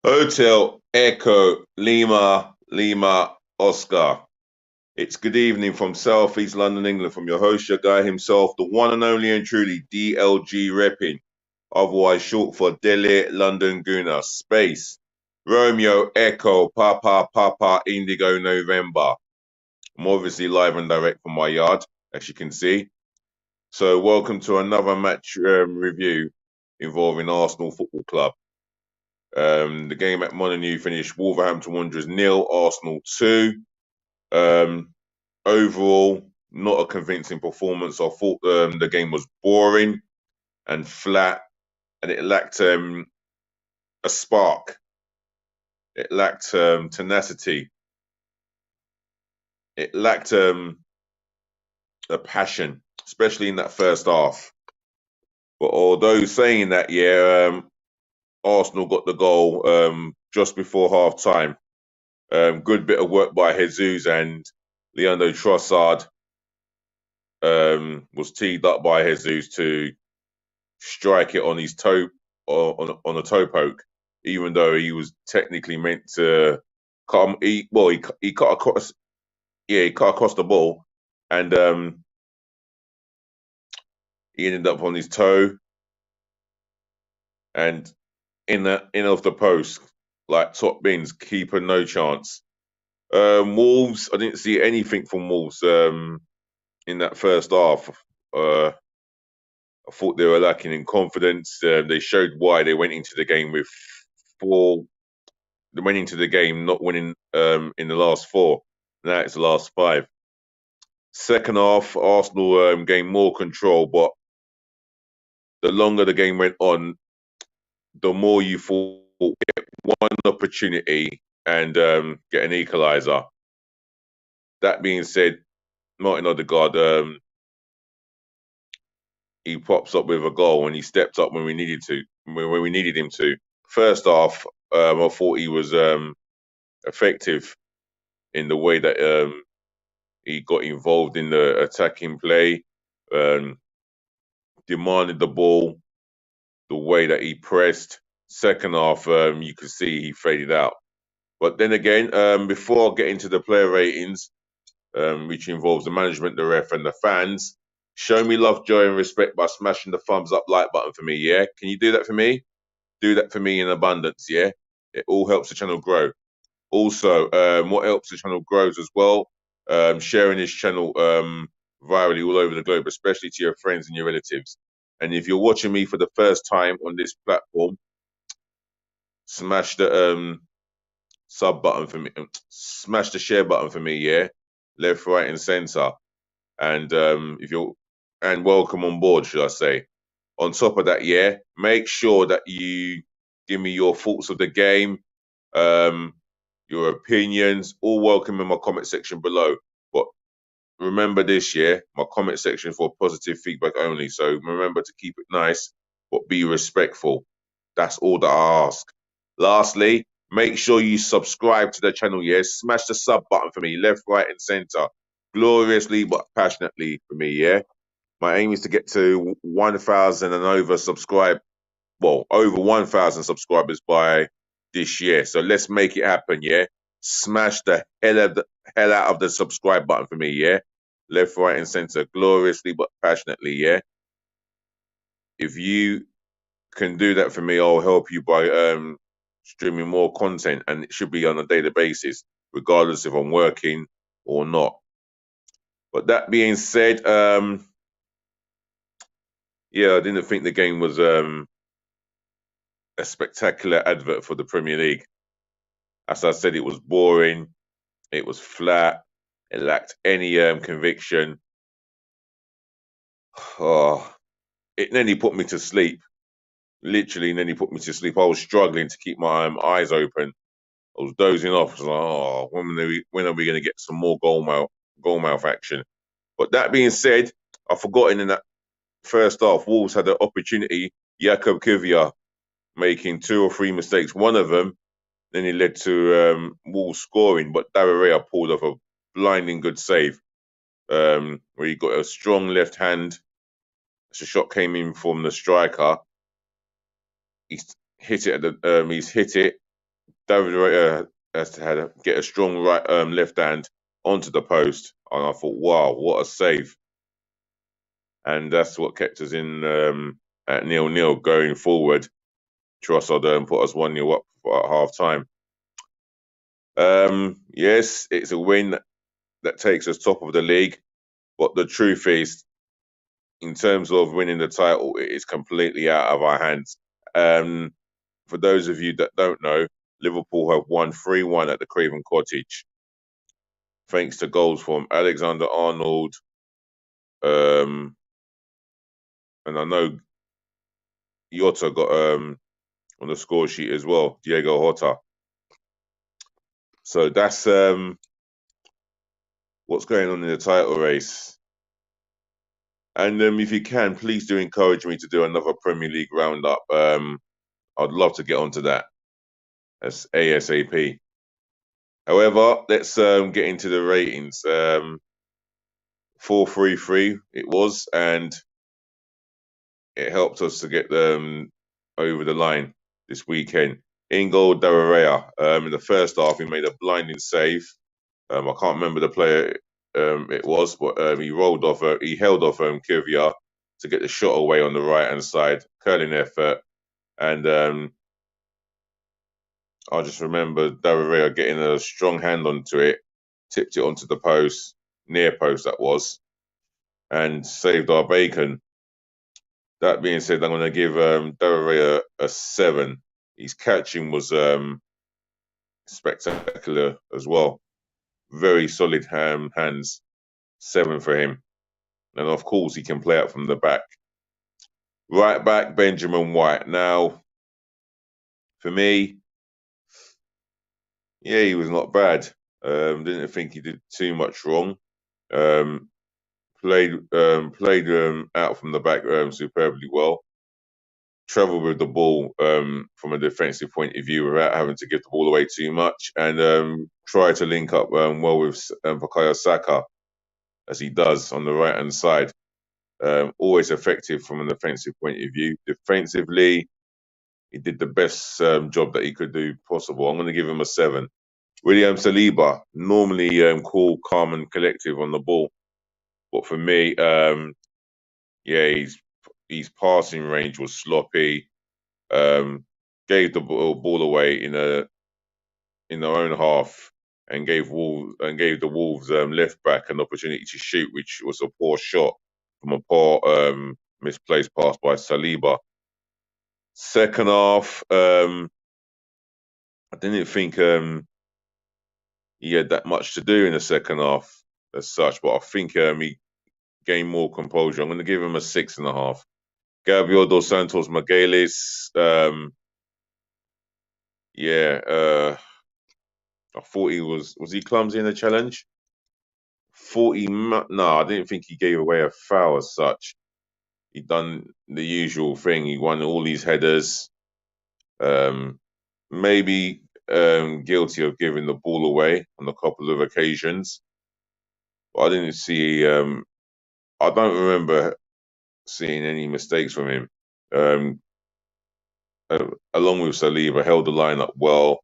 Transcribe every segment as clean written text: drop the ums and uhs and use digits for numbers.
Hotel Echo Lima Lima Oscar. It's good evening from South East London, England, from your host, your guy himself, the one and only and truly DLG repping, otherwise short for Delhi London Guna. Space Romeo Echo Papa Papa Indigo November. I'm obviously live and direct from my yard, as you can see. So welcome to another match review involving Arsenal Football Club. The game at Molineux finished Wolverhampton Wanderers 0, Arsenal 2. Overall, not a convincing performance. I thought the game was boring and flat, and it lacked a spark. It lacked tenacity. It lacked a passion, especially in that first half. But although saying that, Arsenal got the goal just before half time. Good bit of work by Jesus, and Leandro Trossard was teed up by Jesus to strike it on his toe, on a toe poke, even though he was technically meant to cut. He cut across. Yeah, he cut across the ball, and he ended up on his toe and in off the post, like top bins, keeper no chance. Wolves, I didn't see anything from Wolves in that first half. I thought they were lacking in confidence. They showed why they went into the game with four. They went into the game not winning in the last four. Now it's the last five. Second half, Arsenal gained more control, but the longer the game went on, the more you thought get one opportunity and get an equaliser. That being said, Martin Odegaard, he pops up with a goal and he stepped up when we needed him to. First half, I thought he was effective in the way that he got involved in the attacking play, demanded the ball, the way that he pressed. Second half, you could see he faded out. But then again, before I get into the player ratings, which involves the management, the ref, and the fans, show me love, joy, and respect by smashing the thumbs up like button for me, yeah? Can you do that for me? Do that for me in abundance, yeah? It all helps the channel grow. Also, what helps the channel grows as well, sharing this channel virally all over the globe, especially to your friends and your relatives. And if you're watching me for the first time on this platform, smash the sub button for me, smash the share button for me, yeah? Left, right, and center. And and welcome on board, should I say. On top of that, yeah, make sure that you give me your thoughts of the game, your opinions, all welcome in my comment section below. But remember this, yeah, my comment section for positive feedback only. So remember to keep it nice, but be respectful. That's all that I ask. Lastly, make sure you subscribe to the channel, yeah. Smash the sub button for me, left, right, and center. Gloriously but passionately for me, yeah. My aim is to get to 1,000 and over over 1,000 subscribers by this year. So let's make it happen, yeah. Smash the hell out of the subscribe button for me, yeah. Left, right, and center, gloriously but passionately, yeah. If you can do that for me, I'll help you by streaming more content, and it should be on a daily basis, regardless if I'm working or not. But that being said, yeah, I didn't think the game was a spectacular advert for the Premier League. As I said, it was boring, it was flat, it lacked any conviction. Oh, it nearly put me to sleep. Literally, nearly put me to sleep. I was struggling to keep my eyes open. I was dozing off. I was like, oh, when are we going to get some more goalmouth action? But that being said, I've forgotten in that first half, Wolves had an opportunity. Jakub Kivior making two or three mistakes. One of them, then it led to Wolves scoring, but Darreira pulled off a blinding good save where he got a strong left hand. The shot came in from the striker. He's hit it. He's hit it, David Raya has to get a strong left hand onto the post, and I thought, wow, what a save! And that's what kept us in at 0-0 going forward. Trossard put us 1-0 up at half time. Yes, it's a win that takes us top of the league, but the truth is, in terms of winning the title, it is completely out of our hands. For those of you that don't know, Liverpool have won 3-1 at the Craven Cottage, thanks to goals from Alexander Arnold, and I know Jota got on the score sheet as well, Diego Jota. So that's what's going on in the title race. And if you can, please do encourage me to do another Premier League roundup. I'd love to get onto that. That's ASAP. However, let's get into the ratings. 4-3-3 it was, and it helped us to get them over the line this weekend. In goal, Dararea. In the first half, he made a blinding save. I can't remember the player it was, but he held off Kivia to get the shot away on the right hand side. Curling effort, and I just remember Dararea getting a strong hand onto it, tipped it onto the post, near post that was, and saved our bacon. That being said, I'm going to give Dararea a 7. His catching was spectacular as well. Very solid hands. 7 for him. And of course, he can play out from the back. Right back, Benjamin White. Now, for me, yeah, he was not bad. Didn't think he did too much wrong. Played out from the back superbly well. Traveled with the ball from a defensive point of view without having to give the ball away too much, and try to link up well with Bukayo Saka, as he does on the right hand side. Always effective from an offensive point of view. Defensively, he did the best job that he could do possible. I'm going to give him a 7. William Saliba, normally cool, calm, and collective on the ball, but for me, yeah, his passing range was sloppy. Gave the ball away in their own half, and gave the Wolves left back an opportunity to shoot, which was a poor shot from a poor misplaced pass by Saliba. Second half, I didn't think he had that much to do in the second half as such, but I think he gained more composure. I'm going to give him a 6.5. Gabriel dos Santos Magalhaes, yeah, I thought was he clumsy in the challenge? No, I didn't think he gave away a foul as such. He done the usual thing. He won all these headers. Maybe guilty of giving the ball away on a couple of occasions. But I didn't see. I don't remember seeing any mistakes from him. Along with Saliba, held the line up well.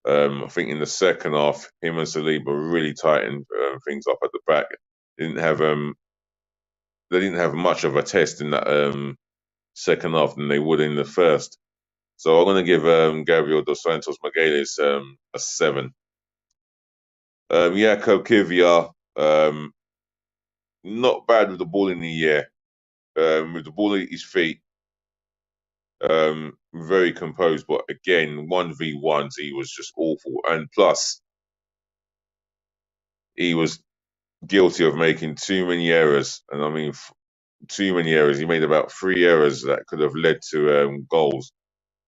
I think in the second half, him and Saliba really tightened things up at the back. They didn't have much of a test in that second half than they would in the first. So I'm going to give Gabriel dos Santos Magalhaes a 7. Jakob Kivia, not bad with the ball in the air. With the ball at his feet, very composed, but again, 1v1s, he was just awful. And plus, he was guilty of making too many errors. And I mean, too many errors. He made about 3 errors that could have led to goals.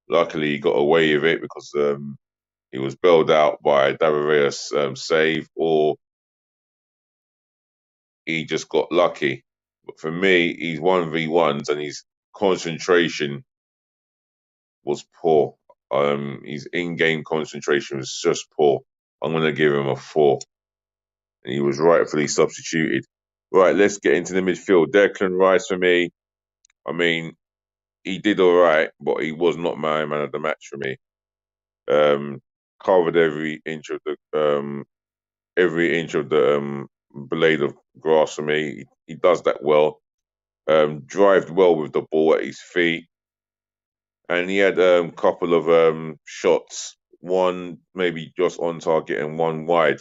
Luckily, he got away with it because he was bailed out by Dararea's save, or he just got lucky. But for me, he's 1v1s and his concentration was poor. His in-game concentration was just poor. I'm going to give him a 4. And he was rightfully substituted. Right, let's get into the midfield. Declan Rice for me. I mean, he did all right, but he was not my man of the match for me. covered every inch of the blade of grass for me. He does that well. Drived well with the ball at his feet, and he had a couple of shots, one maybe just on target and one wide.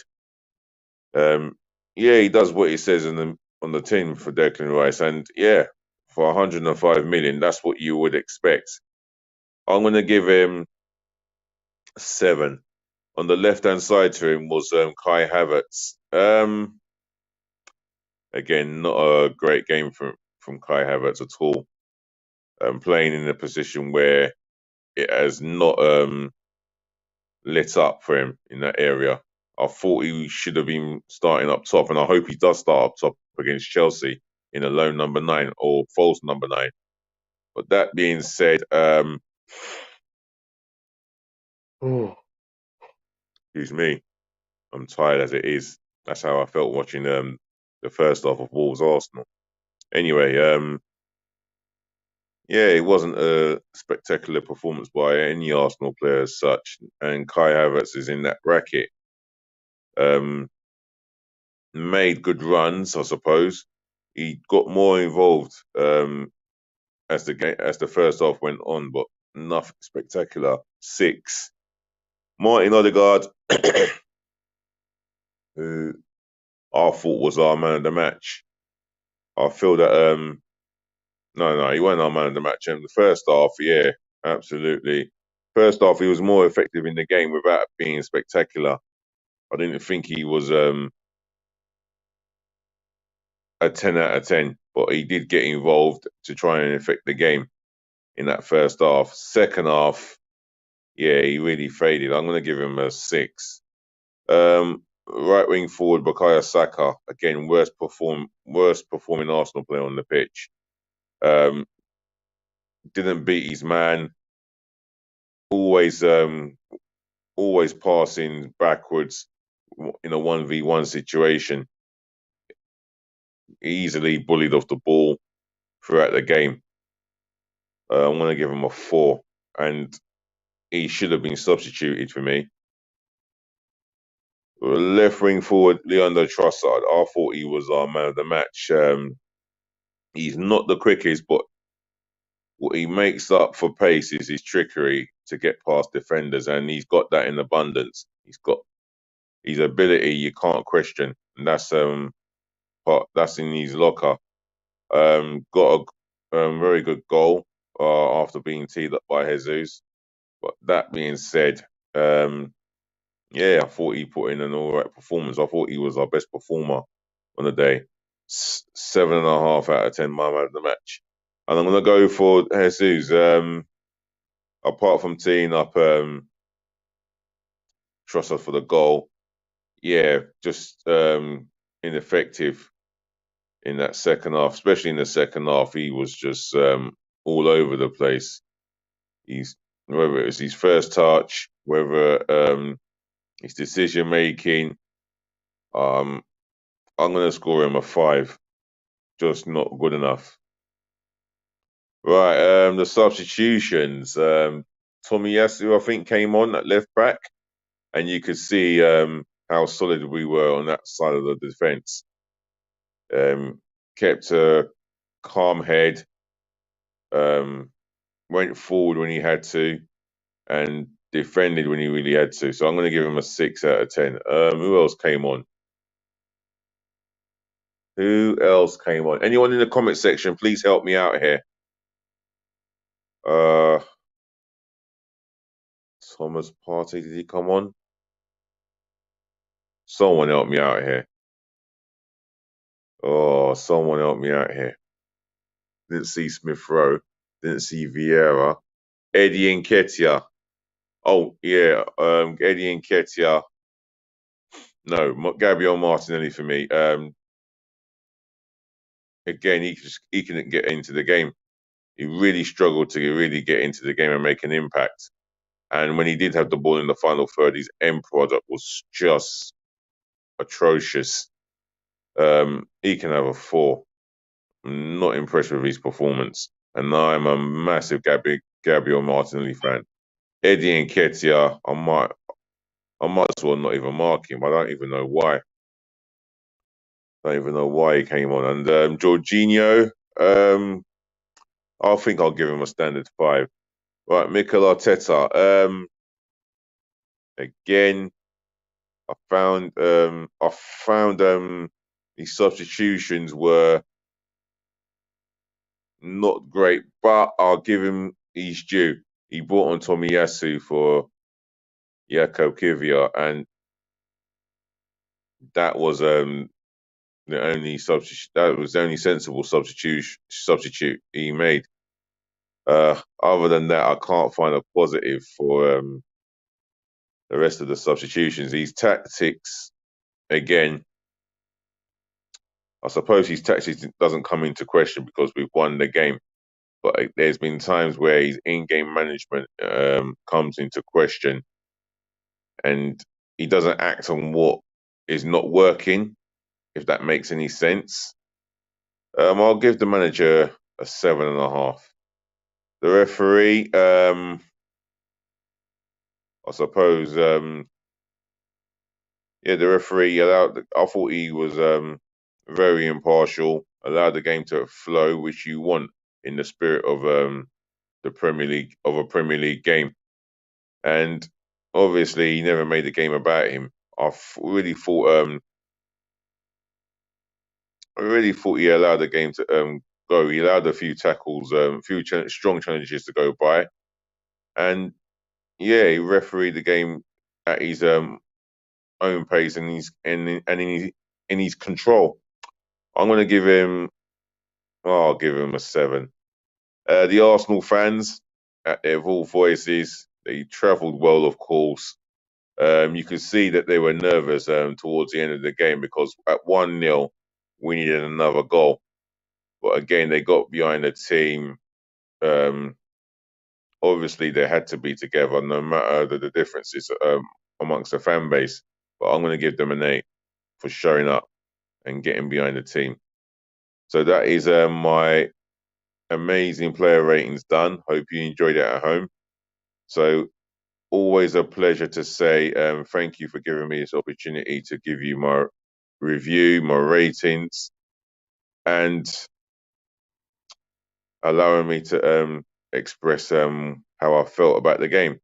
Um, yeah, he does what he says on the tin for Declan Rice, and yeah, for 105 million, that's what you would expect. I'm gonna give him 7. On the left hand side to him was Kai Havertz. Again, not a great game from Kai Havertz at all. Playing in a position where it has not lit up for him in that area. I thought he should have been starting up top, and I hope he does start up top against Chelsea in a lone number 9 or false number 9. But that being said, excuse me, I'm tired as it is. That's how I felt watching the first half of Wolves Arsenal. Anyway, yeah, it wasn't a spectacular performance by any Arsenal player as such, and Kai Havertz is in that bracket. Made good runs, I suppose. He got more involved as the first half went on, but nothing spectacular. 6. Martin Odegaard, who I thought was our man of the match. I feel that no, he wasn't our man of the match. In the first half, yeah, absolutely. First half, he was more effective in the game without being spectacular. I didn't think he was a 10 out of 10, but he did get involved to try and affect the game in that first half. Second half, yeah, he really faded. I'm going to give him a 6. Right wing forward Bukayo Saka, again, worst performing Arsenal player on the pitch. Didn't beat his man. Always always passing backwards in a 1v1 situation. Easily bullied off the ball throughout the game. I'm going to give him a 4, and he should have been substituted for me. Left wing forward Leandro Trossard. I thought he was our man of the match. He's not the quickest, but what he makes up for pace is his trickery to get past defenders, and he's got that in abundance. He's got his ability you can't question, and that's in his locker. Got a very good goal after being teed up by Jesus. But that being said, yeah, I thought he put in an all right performance. I thought he was our best performer on the day. 7.5 out of 10, my man of the match. And I'm going to go for Jesus. Apart from teeing up Trossard for the goal, yeah, just ineffective in that second half, especially in the second half. He was just all over the place. Whether it was his first touch, whether his decision making. I'm going to score him a 5. Just not good enough. Right, the substitutions. Tomiyasu, I think, came on at left back, and you could see how solid we were on that side of the defence. Kept a calm head, went forward when he had to, and defended when he really had to. So I'm going to give him a 6 out of 10. Who else came on? Who else came on? Anyone in the comment section, please help me out here. Thomas Partey, did he come on? Someone help me out here. Oh, someone help me out here. Didn't see Smith Rowe. Didn't see Vieira. Eddie Nketiah. Oh, yeah. Eddie Nketiah. No, Gabriel Martinelli for me. Again, he couldn't get into the game. He really struggled to really get into the game and make an impact. And when he did have the ball in the final third, his end product was just atrocious. He can have a 4. I'm not impressed with his performance. And I'm a massive Gabriel Martinelli fan. Eddie Nketiah, I might as well not even mark him. I don't even know why. I don't even know why he came on. And Jorginho, I think I'll give him a standard 5. Right, Mikel Arteta. Again, I found his substitutions were not great, but I'll give him his due. He brought on Tomiyasu for Jakob Kivior, and that was the only substitute. That was the only sensible substitute he made. Other than that, I can't find a positive for the rest of the substitutions. These tactics, again, I suppose his tactics doesn't come into question because we've won the game. But there's been times where his in-game management comes into question, and he doesn't act on what is not working. If that makes any sense, I'll give the manager a 7.5. The referee, I suppose, yeah, the referee allowed. I thought he was very impartial, allowed the game to flow, which you want in the spirit of the Premier League, of a Premier League game. And obviously, he never made the game about him. I really thought he allowed the game to go. He allowed a few tackles, strong challenges to go by, and yeah, he refereed the game at his own pace and in his control. I'm going to give him. Oh, I'll give him a 7. The Arsenal fans, at their full voices, they travelled well, of course. You could see that they were nervous towards the end of the game because at 1-0, we needed another goal. But again, they got behind the team. Um, Obviously, they had to be together, no matter the differences amongst the fan base. But I'm going to give them an 8 for showing up and getting behind the team. So that is my amazing player ratings done. Hope you enjoyed it at home. So always a pleasure to say thank you for giving me this opportunity to give you my review, my ratings, and allowing me to express how I felt about the game.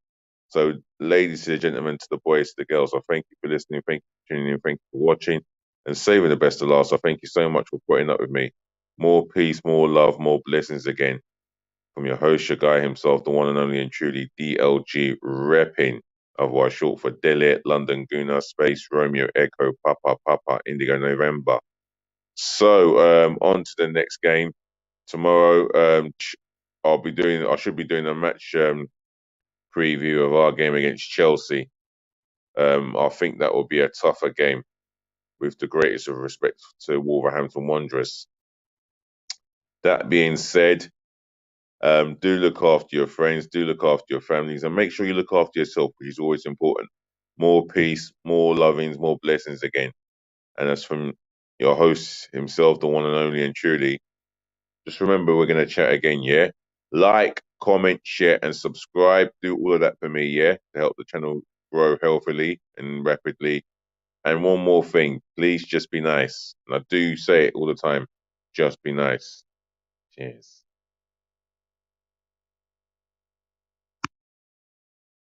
So, ladies and gentlemen, to the boys, to the girls, I thank you for listening, thank you for tuning in, thank you for watching, and saving the best to last. I thank you so much for putting up with me. More peace, more love, more blessings again from your host, your guy himself, the one and only and truly DLG repping, otherwise short for Delhi, London, Guna, Space, Romeo, Echo, Papa, Papa, Indigo, November. So, on to the next game. Tomorrow, I should be doing a match preview of our game against Chelsea. I think that will be a tougher game, with the greatest of respect to Wolverhampton Wanderers. That being said, do look after your friends, do look after your families, and make sure you look after yourself, which is always important. More peace, more lovings, more blessings again. And that's from your host himself, the one and only and truly. Just remember, we're going to chat again, yeah? Like, comment, share, and subscribe. Do all of that for me, yeah? To help the channel grow healthily and rapidly. And one more thing, please just be nice. And I do say it all the time, just be nice. Cheers.